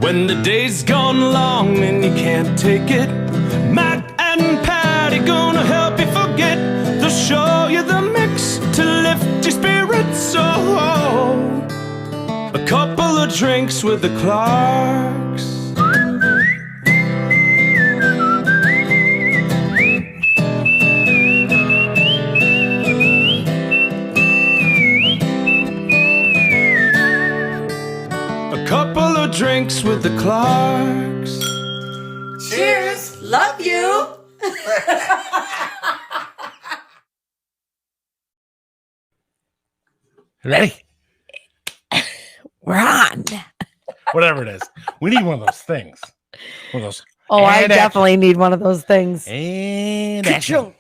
When the day's gone long and you can't take it, Matt and Patty gonna help you forget. They'll show you the mix to lift your spirits. Oh, a couple of drinks with the Clarks. Couple of drinks with the Clarks. Cheers. Love you. Ready? We're on. Whatever it is. We need one of those things. One of those. Oh, I And definitely need one of those things. And action.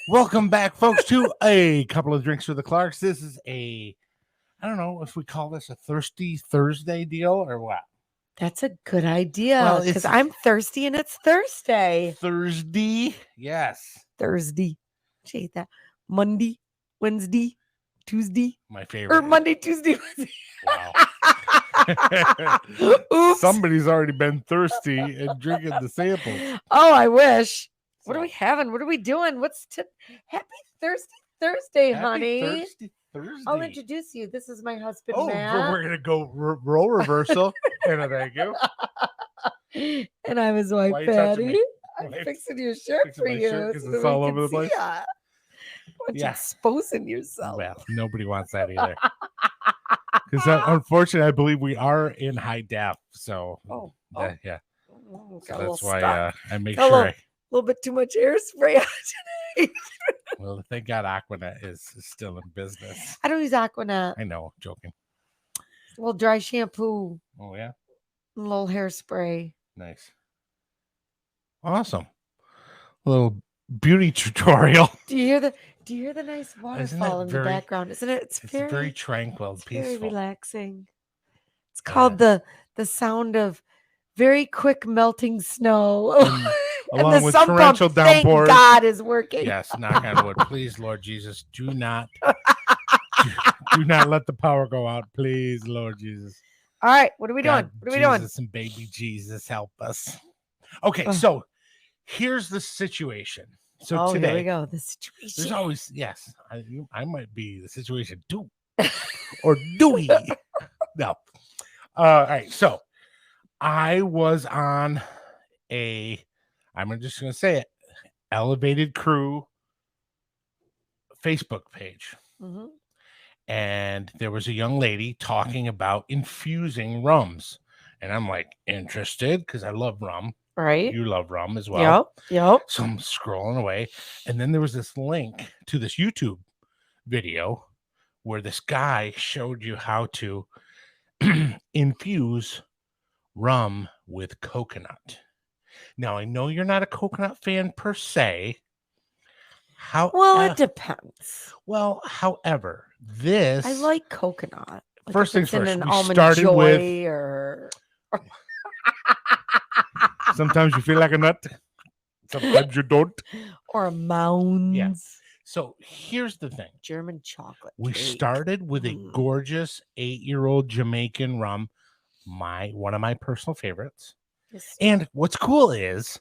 Welcome back, folks, to a couple of drinks with the Clarks. This is I don't know if we call this a Thirsty Thursday deal or what. That's a good idea because I'm thirsty and it's Thursday. Thursday, yes. Thursday. Gee, that Monday, Wednesday, Tuesday. My favorite. Or Monday, Tuesday, Wednesday. Wow. Oops. Somebody's already been thirsty and drinking the samples. Oh, I wish. What are we having? What are we doing? Happy Thursday, honey. Thursday. I'll introduce you. This is my husband, Oh, Matt. we're going to go role reversal. And thank you. And I'm his wife, Why are you touching Patty. me? I'm Why- fixing your shirt fixing for my you. shirt 'cause so it's that all we over the can place? see ya. Why don't you exposing yourself? Well, nobody wants that either. Because unfortunately, I believe we are in high def. So, yeah. Oh, So got a little that's why stuck. I make Got a sure. A little bit too much hairspray on today. Well, thank God Aquanet is still in business. I don't use Aquanet. I know, joking. A little dry shampoo, Oh, yeah. a little hairspray. Nice. Awesome. A little beauty tutorial. Do you hear the nice waterfall in the background? Isn't it? It's very tranquil, it's peaceful. very relaxing. It's called the sound of very quick melting snow. And along the with sump torrential pump, thank downpours. God, is working. Yes, knock on wood. Please, Lord Jesus, do not let the power go out. Please, Lord Jesus. All right, what are we God, doing? What are we doing? Jesus and baby Jesus, help us. Okay, so here's the situation. So today, here we go. The situation. There's always, yes, I might be the situation too. Or do we? No. All right, so I was on I'm just going to say it, Elevated Crew Facebook page. Mm-hmm. And there was a young lady talking about infusing rums. And I'm like, interested because I love rum. Right. You love rum as well. Yep. So I'm scrolling away. And then there was this link to this YouTube video where this guy showed you how to infuse rum with coconut. Now, I know you're not a coconut fan per se. Well, it depends. Well, however, this... I like coconut. Like first things first, an we almond started joy with... or... Sometimes you feel like a nut. Sometimes you don't. Or a mounds. Yeah. So here's the thing. German chocolate We cake. started with a gorgeous 8-year-old Jamaican rum. One of my personal favorites. Yes. And what's cool is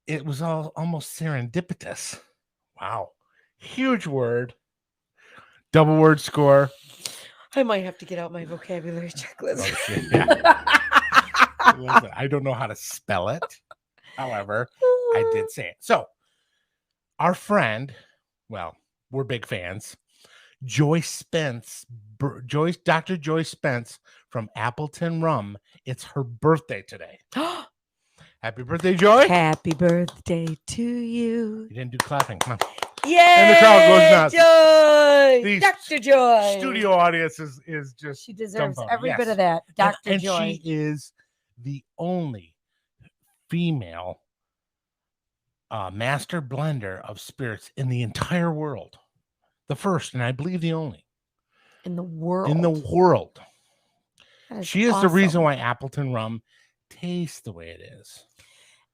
it was almost serendipitous. Wow. Huge word. Double word score. I might have to get out my vocabulary checklist. Yeah. Listen, I don't know how to spell it. However, I did say it. So our friend, well, we're big fans. Dr. Joy Spence from Appleton Rum. It's her birthday today. Happy birthday, Joy. Happy birthday to you. You didn't do clapping. Come on. Yay! And the crowd goes nuts. Joy! Dr. Joy. Studio audience is just She deserves dumbfounded. every Yes. bit of that. Dr. And Joy. she is the only female master blender of spirits in the entire world. The first, and I believe the only. In the world. In the world. She is the reason awesome. why Appleton Rum tastes the way it is.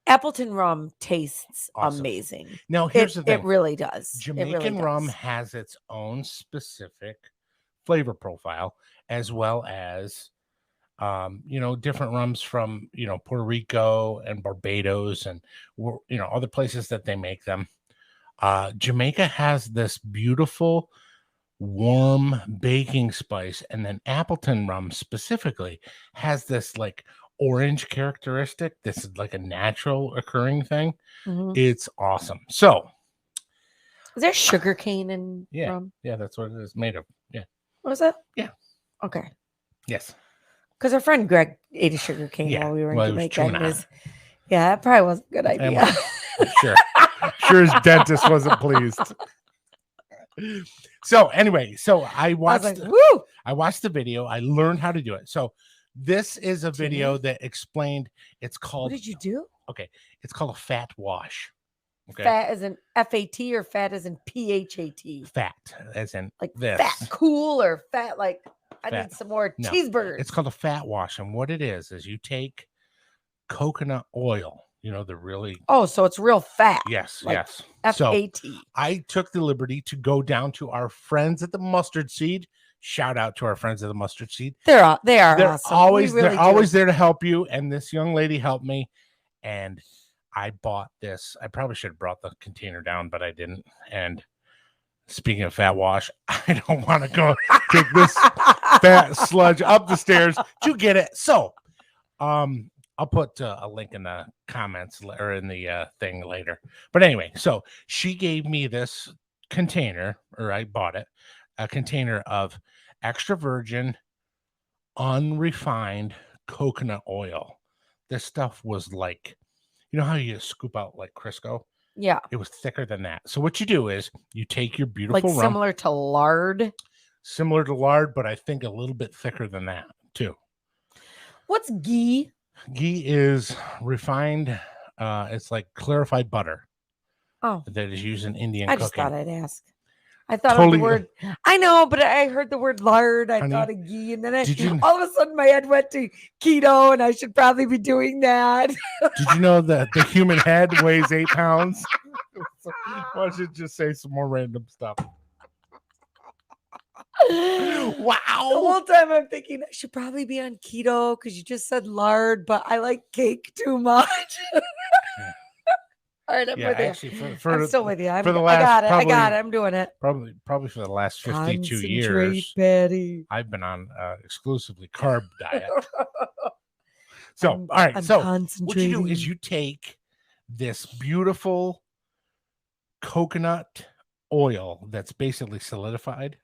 Appleton Rum tastes Awesome. amazing. Now, here's the thing. It really does. Jamaican rum has its own specific flavor profile, as well as different rums from, Puerto Rico and Barbados and, other places that they make them. Jamaica has this beautiful warm baking spice, and then Appleton rum specifically has this like orange characteristic. This is like a natural occurring thing. Mhm. It's awesome. So Is there sugar cane in yeah, rum? yeah, that's what it is made of. Yeah. Was it? Yeah. Okay. Yes. Because our friend Greg ate a sugar cane Yeah, while we were in well, he was Jamaica. chewing and on his- yeah, that probably wasn't a good And idea. well, sure his dentist wasn't pleased. So anyway, I I was watched like, woo! I watched the video. I learned how to do it. So this is a video that explained it's What called did you do? it's called a fat wash. Okay. Fat as in FAT or fat as in PHAT? Fat as in Like this. fat cool or fat like I Fat. need some more No, cheeseburgers. It's called a fat wash. And what it is you take coconut oil, the really Oh, so it's real fat. yes, like yes. FAT. So I took the liberty to go down to our friends at the Mustard Seed. Shout out to our friends at the Mustard Seed. They are They're awesome. always We really they're always do. there to help you. And this young lady helped me. And I bought this. I probably should have brought the container down, but I didn't. And speaking of fat wash, I don't want to go take this fat sludge up the stairs to get it. So, I'll put a link in the comments or in the thing later. But anyway, so she gave me this container, or I bought it, a container of extra virgin, unrefined coconut oil. This stuff was like, how you scoop out like Crisco? Yeah. It was thicker than that. So what you do is you take your beautiful Like rum, similar to lard. similar to lard, but I think a little bit thicker than that too. What's ghee? Ghee is refined. It's like clarified butter. Oh, That is used in Indian I just cooking. thought I'd ask. I thought Totally- of the word. I know, but I heard the word lard. I Honey, thought of ghee, and then did you- all of a sudden my head went to keto, and I should probably be doing that. Did you know that the human head weighs 8 pounds? Why don't you just say some more random stuff? The Wow. whole time I'm thinking I should probably be on keto because you just said lard, but I like cake too much. All right, I'm Yeah, with you. actually, I'm still with you. for the I last got it. I probably- got it. I'm doing it. probably for the last 52 Concentrate, years, Patty. I've been on exclusively carb diet. So, I'm- all right. I'm So, what you concentrating. do is you take this beautiful coconut oil that's basically solidified,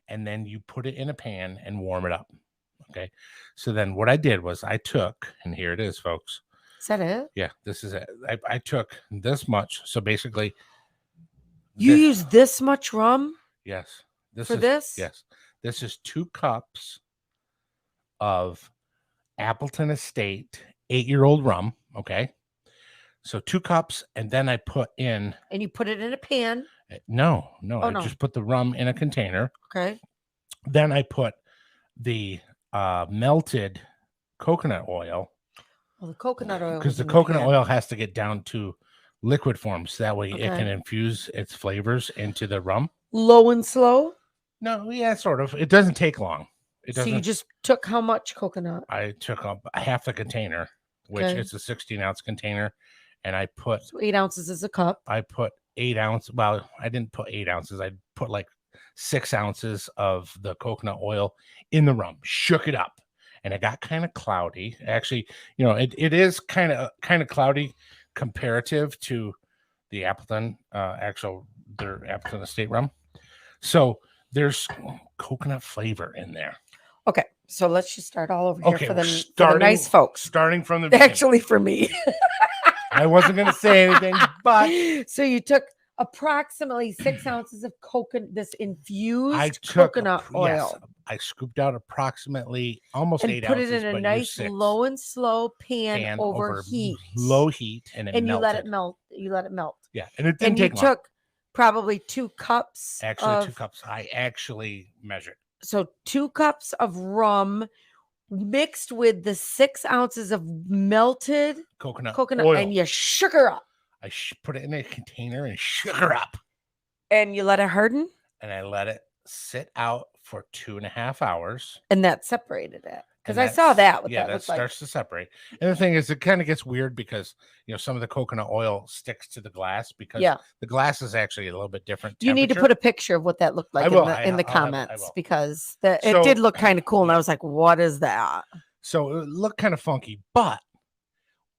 and then you put it in a pan and warm it up. Okay. So then what I did was I took, and here it is, folks. Is that it? Yeah, this is it. I took this much. So basically, You this- use this much rum yes. for this? Yes. This is 2 cups of Appleton Estate 8-year-old rum. Okay. So 2 cups, and then I put in And you put it in a pan. no, Oh, I no. just put the rum in a container. Okay. Then I put the melted coconut oil, Well, the coconut oil. because was the in coconut pan. oil has to get down to liquid form, so that way it Okay. can infuse its flavors into the rum. Low and slow. No, yeah, sort of. It doesn't take long. It So doesn't. you just took how much coconut? I took up half the container, which Okay. is a 16-ounce container, and I put So 8 ounces is a cup. 8 ounces. Well, I didn't put 8 ounces. I put like 6 ounces of the coconut oil in the rum, shook it up, and it got kind of cloudy. Actually, it is kind of cloudy comparative to the Appleton their Appleton Estate rum. So there's coconut flavor in there. Okay. So let's just start all over here Okay, for the starting- nice folks. Starting from the beginning. Actually, for me. I wasn't going to say anything, but So you took approximately 6 ounces of coconut, this infused I took coconut yes, oil, I scooped out approximately almost and 8 put ounces. it in a but nice used 6. low and slow pan, Pan over heat. low heat, and and you let it melted. melt. You let it melt. Yeah, and it didn't And you take long. took probably 2 cups. Actually, 2 of, cups. I actually measured. So 2 cups of rum mixed with the 6 ounces of melted Coconut coconut, oil. and you shook her up, I put it in a container and shook her up, and you let it harden. and I let it sit out for 2.5 hours. And that separated it. Because And I saw that. What yeah, that that looked like. starts to separate. And the thing is, it kind of gets weird because some of the coconut oil sticks to the glass because the glass is actually a little bit different. You need to put a picture of what that looked like in the comments because it did look kind of cool. And I was like, what is that? So it looked kind of funky, but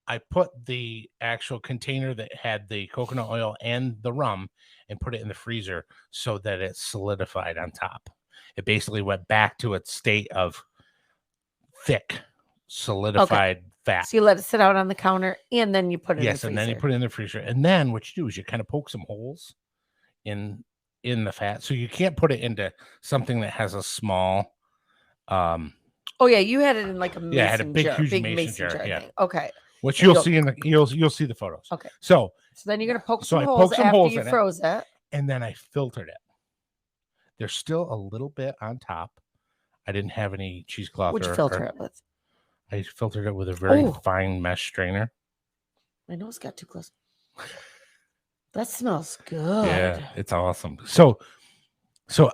I put the actual container that had the coconut oil and the rum and put it in the freezer so that it solidified on top. It basically went back to its state of thick, solidified fat. So you let it sit out on the counter and then you put it in the freezer. And then you put it in the freezer. And then what you do is you kind of poke some holes in the fat. So you can't put it into something that has a small oh yeah, you had it in like a mason I had a big jar, huge mason jar. thing. Okay. Which you'll see you'll see the photos. Okay. So then you're gonna poke some holes after you froze it. And then I filtered it. There's still a little bit on top. I didn't have any cheesecloth. What'd you filter it with? I filtered it with a very fine mesh strainer. My nose got too close. That smells good. Yeah, it's awesome. So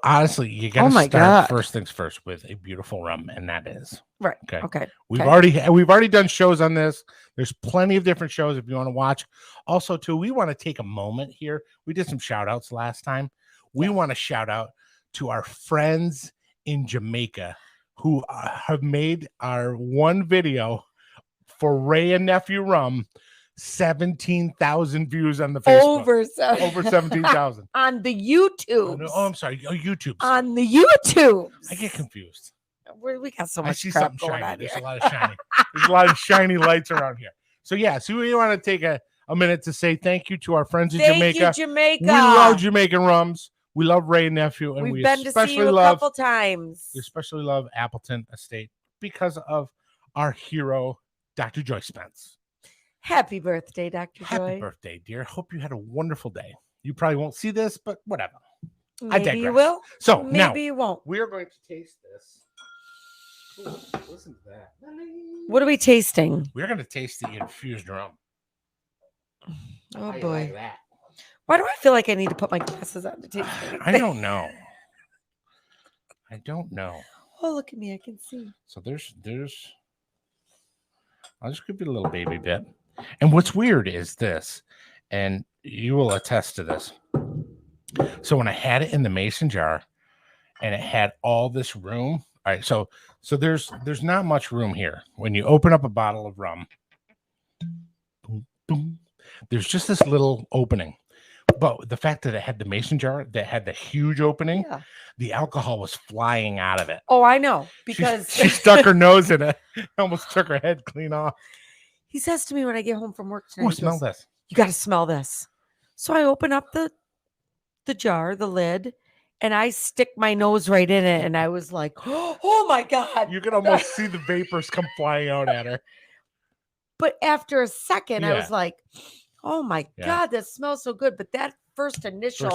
honestly, you got to start first things first with a beautiful rum, and that is right. Okay. We've already done shows on this. There's plenty of different shows if you want to watch. Also, too, we want to take a moment here. We did some shout outs last time. We want to shout out to our friends in Jamaica who have made our one video for Ray and Nephew Rum 17,000 views on the Facebook. Over 17,000 on the YouTube. I'm sorry. YouTube. On the YouTube. I get confused. We got so much. I see crap something going shiny. on There's here. a lot of shiny. There's a lot of shiny lights around here. So we want to take a minute to say thank you to our friends in Jamaica. Thank you, Jamaica. We love Jamaican rums. We love Ray and Nephew, and we've been to see you a couple times. We especially love Appleton Estate because of our hero, Dr. Joy Spence. Happy birthday, Dr. Joy. Happy birthday, dear. Hope you had a wonderful day. You probably won't see this, but whatever. Maybe you will. So maybe you won't. We are going to taste this. Ooh, listen to that. What are we tasting? We're going to taste the infused rum. Oh boy. Like that? Why do I feel like I need to put my glasses on to taste anything? I don't know. Oh, look at me. I can see. So there's I'll just give you a little baby bit. And what's weird is this, and you will attest to this. So when I had it in the mason jar and it had all this room. All right, so there's not much room here. When you open up a bottle of rum, boom, boom, there's just this little opening. But the fact that it had the mason jar that had the huge opening, the alcohol was flying out of it. Oh, I know. Because she stuck her nose in it. Almost took her head clean off. He says to me when I get home from work tonight, oh, smell this. You got to smell this. So I open up the jar, the lid, and I stick my nose right in it. And I was like, oh my God. You can almost see the vapors come flying out at her. But after a second, I was like, oh my God, that smells so good. But that first initial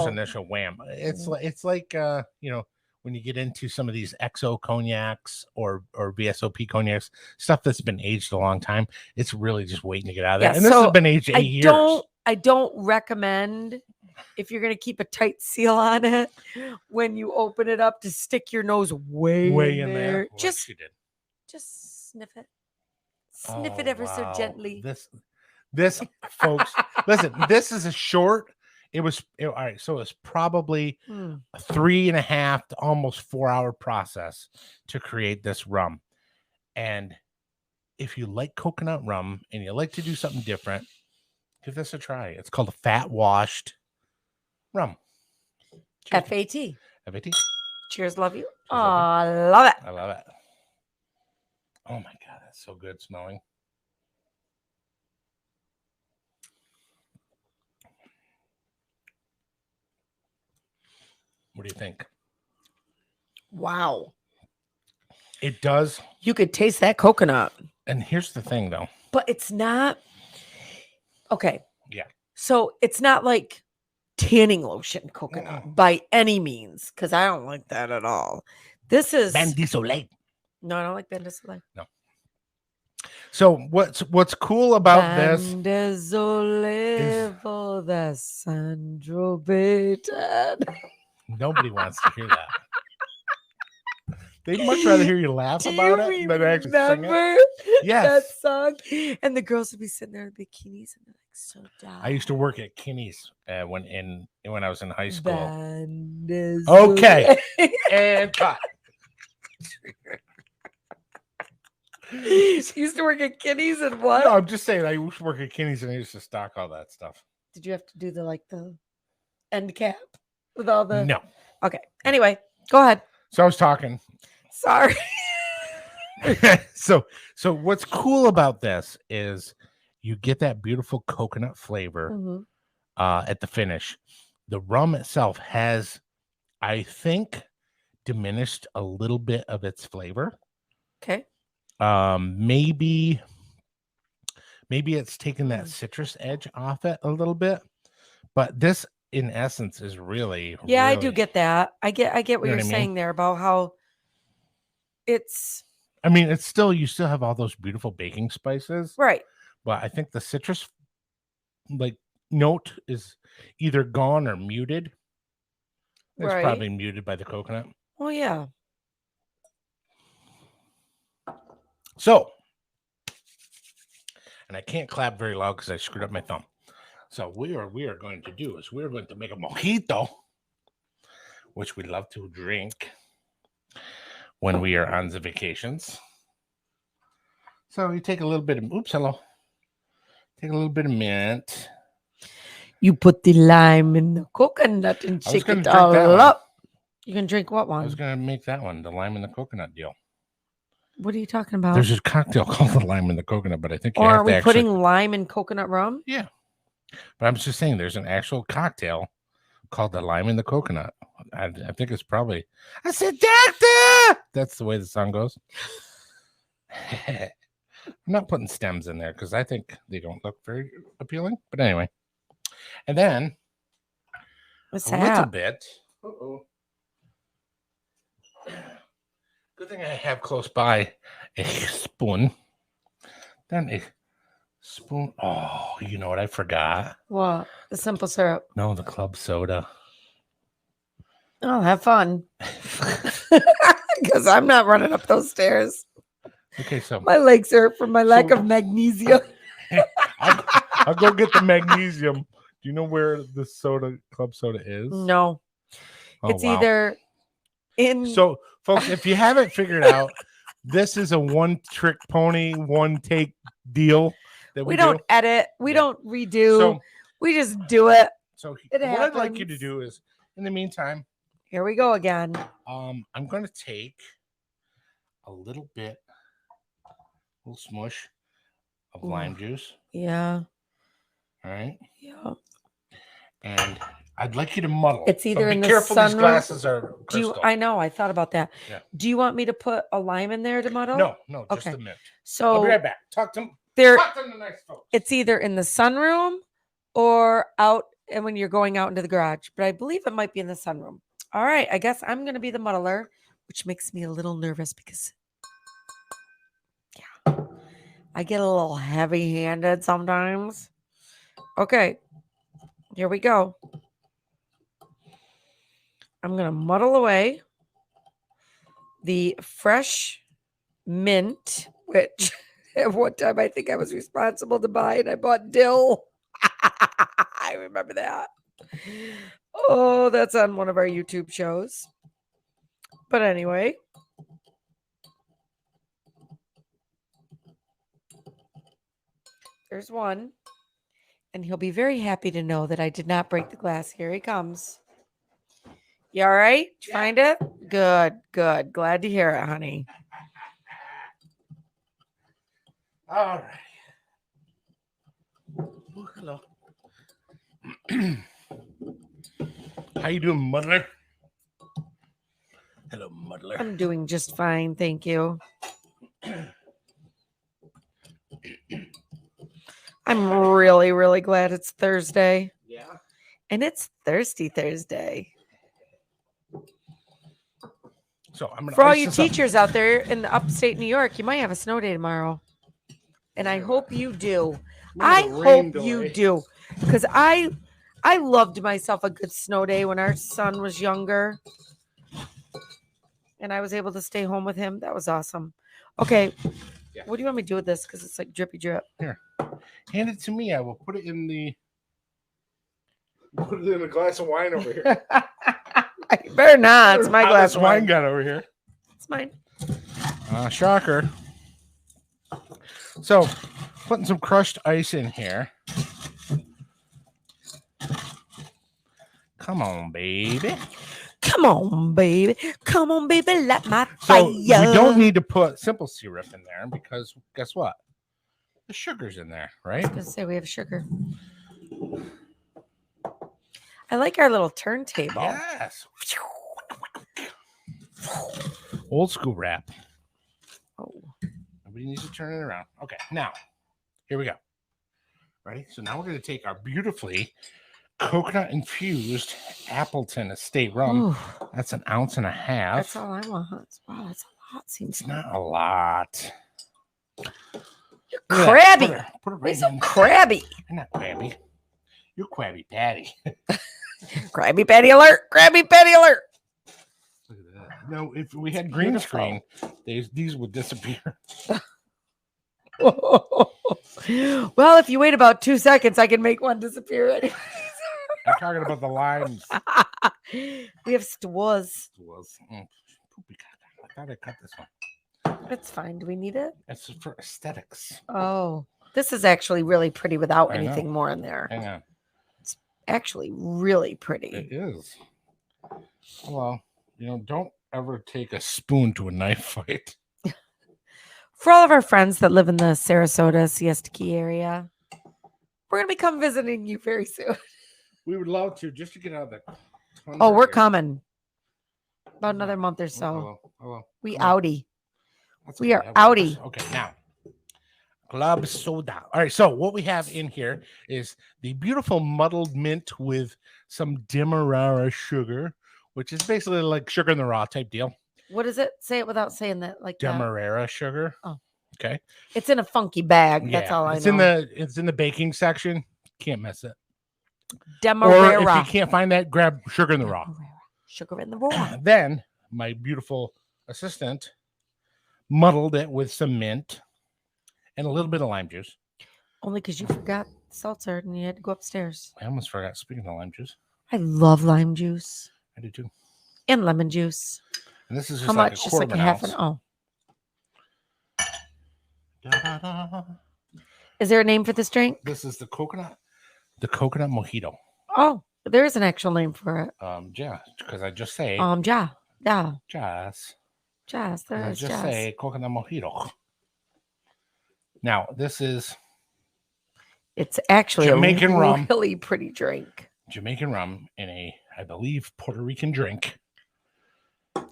wham. It's like when you get into some of these XO cognacs or VSOP cognacs, stuff that's been aged a long time, it's really just waiting to get out of there. And this has been aged 8 years. I don't recommend, if you're going to keep a tight seal on it, when you open it up, to stick your nose way in there. Well, just sniff it. Sniff it ever so gently. This folks, listen, this is a short. All right. So it's probably a 3.5 to almost 4-hour process to create this rum. And if you like coconut rum and you like to do something different, give this a try. It's called a fat washed rum. Cheers. FAT. FAT. Cheers. Love you. Oh, I love it. I love it. Oh my God. That's so good smelling. What do you think? Wow. It does. You could taste that coconut. And here's the thing, though. But it's not. Okay. Yeah. So it's not like tanning lotion coconut by any means, because I don't like that at all. This is Bain de Soleil. No, I don't like Bain de Soleil. No. So what's cool about Bain de Soleil for the Sandro Baton. Nobody wants to hear that. They'd much rather hear you laugh Do about you it than actually sing it. remember that Yes. song? And the girls would be sitting there in bikinis and they're like so dumb. I used to work at Kinney's when I was in high school. Band is Okay. And cut. You used to work at Kinney's and what? No, I'm just saying I used to work at Kinney's and I used to stock all that stuff. Did you have to do the end cap with all the? No. Okay. Anyway, go ahead. So I was talking. Sorry. So what's cool about this is you get that beautiful coconut flavor Mhm. at the finish. The rum itself has, I think, diminished a little bit of its flavor. Okay. Maybe it's taken that citrus edge off it a little bit, but this in essence is really I do get that. I get what You know you're what I mean? saying there about how it's I mean, it's still, you still have all those beautiful baking spices, right. but I think the citrus note is either gone or muted. It's Right. probably muted by the coconut. Oh yeah. So, and I can't clap very loud because I screwed up my thumb. So we are going to do is we're going to make a mojito, which we love to drink when we are on the vacations. So you take a little bit of take a little bit of mint. You put the lime in the coconut and I was shake gonna it drink all that one. up. You can drink what I was one? going to make that one, the lime and the coconut deal. What are you talking about? There's a cocktail called the lime and the coconut, but I think you Or have are to we actually... putting lime in coconut rum? Yeah. But I'm just saying there's an actual cocktail called the lime and the coconut. I think it's probably... I said, doctor! That's the way the song goes. I'm not putting stems in there because I think they don't look very appealing. But anyway. And then What's a that? little bit... Uh-oh. Good thing I have close by a spoon. Then a spoon. Oh, you know what I forgot? What? The simple syrup. No, the club soda. Oh, have fun. Because I'm not running up those stairs. Okay, so My legs hurt from my lack of magnesium. I'll go get the magnesium. Do you know where the club soda is? No. Oh, It's wow. either in. So, folks, if you haven't figured out, this is a one-trick pony, one-take deal that we do. don't edit. We Yeah. don't redo. So, we just do it. so It what I'd like you to happens. do is, in the meantime, Here we go again. I'm going to take a little smush of Ooh. lime juice. Yeah. All right. Yeah. And I'd like you to muddle. It's either But in be the careful, these sunroom- glasses are Do you, crystal. I know. I thought about that. Yeah. Do you want me to put a lime in there to muddle? No, just Okay. the mint. I'll So be right back. Talk to there, the nice folks. it's either in the sunroom or out, and when you're going out into the garage. But I believe it might be in the sunroom. All right. I guess I'm going to be the muddler, which makes me a little nervous because, yeah, I get a little heavy-handed sometimes. Okay. Here we go. I'm going to muddle away the fresh mint, which at one time I think I was responsible to buy, and I bought dill. I remember that. Oh, that's on one of our YouTube shows. But anyway. There's one. And he'll be very happy to know that I did not break the glass. Here he comes. You all right? Did you find it? Good, good. Glad to hear it, honey. All right. Oh, hello. How you doing, muddler? Hello, muddler. I'm doing just fine, thank you. I'm really, really glad it's Thursday. Yeah. And it's Thirsty Thursday. So I'm gonna For all ice you this up. teachers out there in the upstate New York, you might have a snow day tomorrow. And I hope you do. I hope you do. Because I loved myself a good snow day when our son was younger. and I was able to stay home with him. That was awesome. Okay. Yeah. What do you want me to do with this? Because it's like drippy drip. Here, hand it to me. I will put it in a glass of wine over here. You better not. It's my glass of wine. Got over here. It's mine. Shocker. So, putting some crushed ice in here. Come on, baby. Come on, baby. Come on, baby. Light my So fire. we don't need to put simple syrup in there because guess what? The sugar's in there, I right? was going to say we have sugar. I like our little turntable. Yes. Old school rap. Oh. Nobody needs to turn it around. Okay, now here we go. Ready? So now we're going to take our beautifully coconut infused Appleton estate rum. Ooh, That's 1.5 ounces. that's all I want. Wow, that's a lot. Seems It's not a lot. You're crabby. Put it You're right so in. crabby. You're not crabby. You're Krabby Patty. Crabby Patty alert. Crabby Patty alert. Look at that. No, if we had green beautiful. screen, these would disappear. Well, if you wait about 2 seconds, I can make one disappear anyway. I'm talking about the limes. We have stores. Poopy caca. I thought I cut this one. That's fine. Do we need it? It's for aesthetics. Oh, this is actually really pretty without I know. anything more in there. Hang on. Actually, really pretty. It is. Well, don't ever take a spoon to a knife fight. For all of our friends that live in the Sarasota, Siesta Key area, we're going to be come visiting you very soon. We would love to, just to get out of the. Oh, we're coming. About another month or so. Hello. We Come on. outie. That's We okay, are that works. outie. Okay, now. Club soda. All right, so what we have in here is the beautiful muddled mint with some demerara sugar, which is basically like sugar in the raw type deal. What is it? Say it without saying that. Like that. Demerara sugar. Oh. Okay. It's in a funky bag. That's all I know. It's in the baking section. Can't miss it. Demerara. Or if you can't find that, grab sugar in the raw. Demerara. Sugar in the raw. Then my beautiful assistant muddled it with some mint and a little bit of lime juice. Only because you forgot seltzer and you had to go upstairs. I almost forgot. Speaking of lime juice, I love lime juice I do too. and lemon juice. And this is just How like much? a Just quarter like of a an half ounce. an. Oh, Da-da-da. is there a name for this drink? This is the coconut mojito. Oh, there is an actual name for it. Yeah, because I just say Yeah, just there I is just jazz. say coconut mojito. Now this is It's actually Jamaican a rum. really pretty drink. Jamaican rum in a, I believe, Puerto Rican drink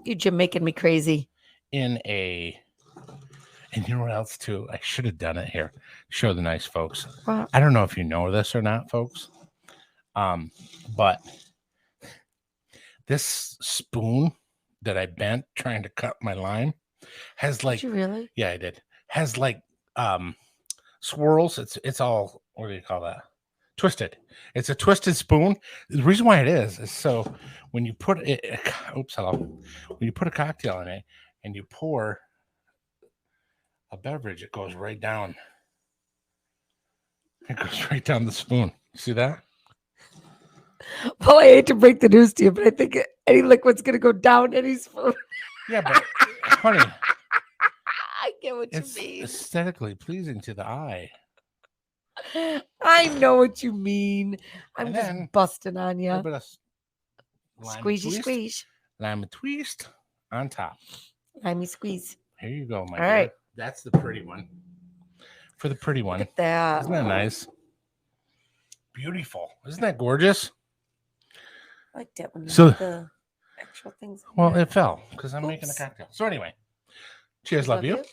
You Jamaican me crazy. and you know what else too? I should have done it here. Show the nice folks. What? I don't know if you know this or not, folks. But this spoon that I bent trying to cut my lime has like, Did you really? yeah, I did. Has like swirls. It's all, what do you call that? Twisted. It's a twisted spoon. The reason why it is so when you put it, when you put a cocktail in it and you pour a beverage, it goes right down. It goes right down the spoon. See that? Well, I hate to break the news to you, but I think any liquid's going to go down any spoon. Yeah, but honey, I get what it's you mean. aesthetically pleasing to the eye. I know what you mean. I'm And just then busting on A you. little bit of lime Squeezy twist, squeeze. lime twist on top. Limey squeeze. Here you go, my All dear. right. That's the pretty one. For the pretty one. Look at that. Isn't that nice? Beautiful. Isn't that gorgeous? I like that when you So- put the actual things. in Well, there. it fell because I'm making a Oops. cocktail. So anyway, cheers, love you. you.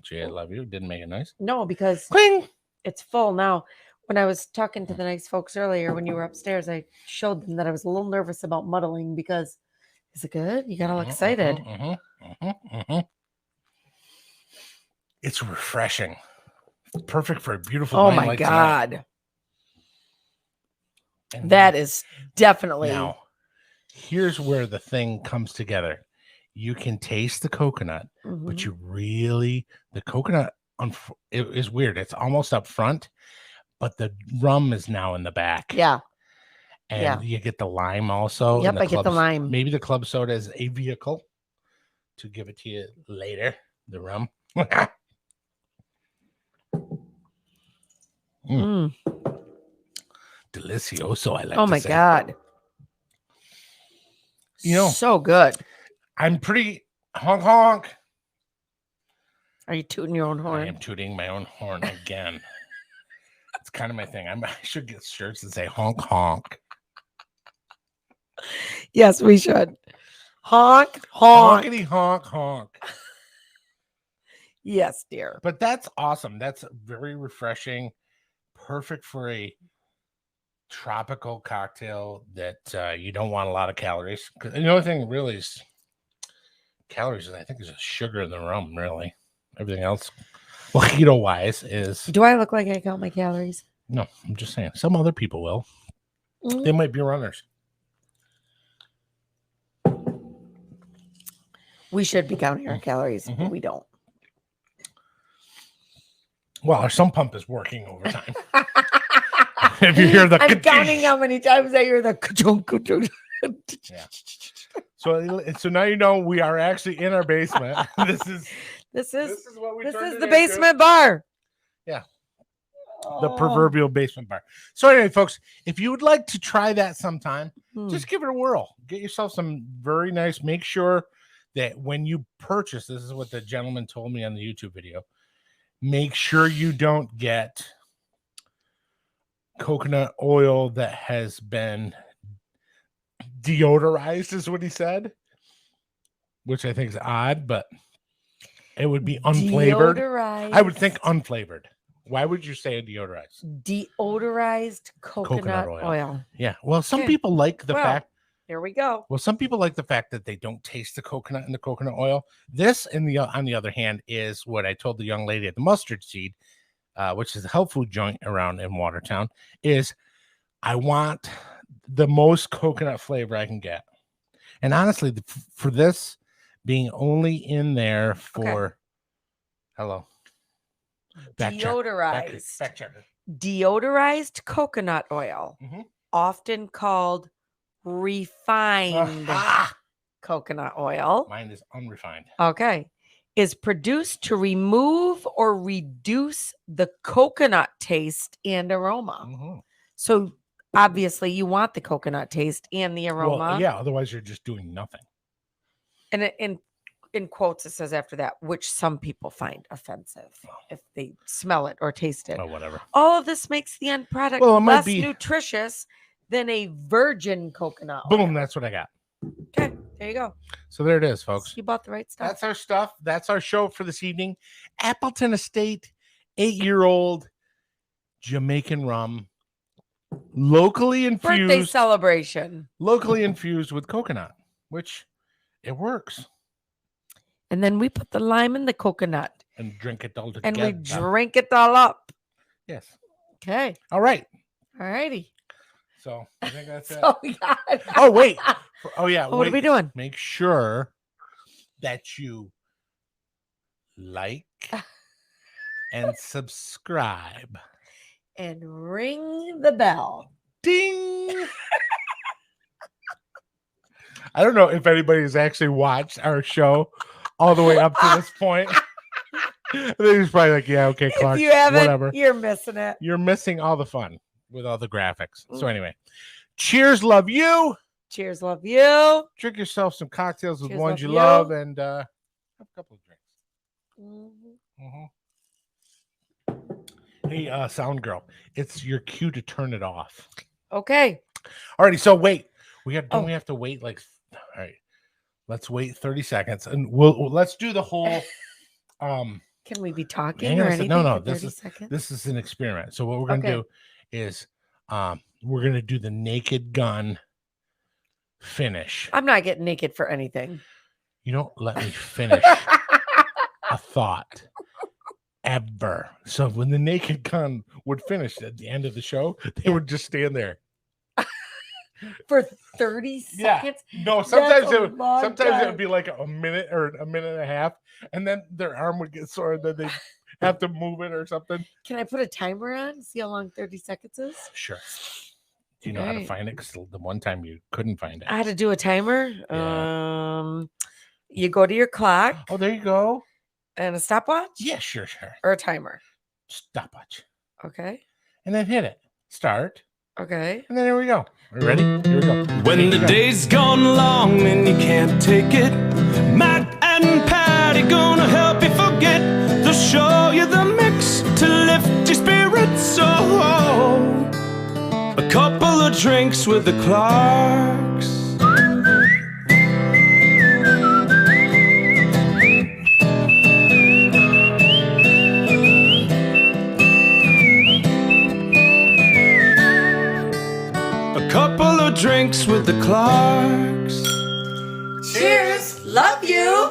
Cheers, love you. Didn't make it nice. No, because Cling. it's full now. When I was talking to the nice folks earlier, when you were upstairs, I showed them that I was a little nervous about muddling because is it good? You got all excited. It's refreshing. Perfect for a beautiful Oh night my like tonight. God. And That is definitely now, here's where the thing comes together. you can taste the coconut, but Mhm. you really, the coconut, it is weird. It's almost up front, but the rum is now in the back. Yeah. And you get the lime also. Yep, I get the lime. Maybe the club soda is a vehicle to give it to you later. The rum. Delicioso, I like Oh to my say. God. You know, so good. I'm pretty honk. Are you tooting your own horn? I am tooting my own horn again. It's kind of my thing. I should get shirts that say honk honk. Yes, we should. Honk. Honkity honk honk. Yes, dear. But that's awesome. That's very refreshing. Perfect for a tropical cocktail that you don't want a lot of calories. Because the only thing really is calories, I think, is just sugar in the rum, really. Everything else, mojito wise, is. Do I look like I count my calories? No, I'm just saying. Some other people will. They might be runners. We should be counting our calories, but we don't. Well, our sump pump is working overtime. If you hear the, I'm counting how many times I hear the ka-chunk. Yeah. So now you know we are actually in our basement. This is what we this turned is it the into. basement bar. Yeah. The proverbial basement bar. So anyway, folks, if you would like to try that sometime, just give it a whirl. Get yourself some very nice. Make sure that when you purchase, this is what the gentleman told me on the YouTube video. Make sure you don't get coconut oil that has been deodorized, is what he said, which I think is odd, but it would be unflavored. Deodorized. I would think unflavored. Why would you say deodorized? Deodorized coconut oil. Yeah. Well, some people like the fact. Here we go. Well, some people like the fact that they don't taste the coconut in the coconut oil. This, on the other hand, is what I told the young lady at the Mustard Seed, which is a health food joint around in Watertown, is I want the most coconut flavor I can get. And honestly, for this being only in there for Deodorized coconut oil, often called refined coconut oil. Mine is unrefined. Okay. Is produced to remove or reduce the coconut taste and aroma. So obviously you want the coconut taste and the aroma. Well, yeah, otherwise you're just doing nothing. And in quotes, it says after that, which some people find offensive if they smell it or taste it. Oh, whatever. All of this makes the end product less nutritious than a virgin coconut oil. Boom, that's what I got. Okay, there you go. So there it is, folks. You bought the right stuff. That's our stuff. That's our show for this evening. Appleton Estate, 8-year-old Jamaican rum, locally infused. Birthday celebration. Locally infused with coconut, which it works. And then we put the lime in the coconut. And drink it all together. And we drink it all up. Yes. Okay. All right. All righty. So I think that's it. God. Oh, wait. Oh, yeah. What are we doing? Make sure that you like and subscribe. And ring the bell. Ding. I don't know if anybody's actually watched our show all the way up to this point. They're just probably like, yeah, okay, Clark. If you haven't, whatever. You're missing it. You're missing all the fun with all the graphics. So anyway, cheers, love you. Cheers, love you. Drink yourself some cocktails with Cheers, ones you love love, and have a couple of drinks. Hey, sound girl, it's your cue to turn it off. Okay. Alrighty, so wait. We have to wait like all right. Let's wait 30 seconds and let's do the whole Can we be talking or anything? No, this is an experiment. So what we're gonna do is we're gonna do the naked gun finish. I'm not getting naked for anything. You don't let me finish a thought ever. So when the naked gun would finish at the end of the show, they would just stand there. for 30 Yeah. seconds. No, sometimes That's a long it time. would be like a minute or a minute and a half, and then their arm would get sore, and then they have to move it or something. Can I put a timer on? See how long 30 seconds is? Sure. Do you know how to Right. find it? Because the one time you couldn't find it. I had to do a timer. Yeah. You go to your clock Oh, there you go. and a stopwatch Yeah, sure. or a timer. Stopwatch. Okay. And then hit it. Start. Okay. And then here we go. Are you ready? Here we go. When Here the we go. day's gone long and you can't take it, Matt and Patty gonna help you forget. They'll show you the mix to lift your spirits. Oh, a couple of drinks with the Clarks. A couple of drinks with the Clarks. Cheers. Love you.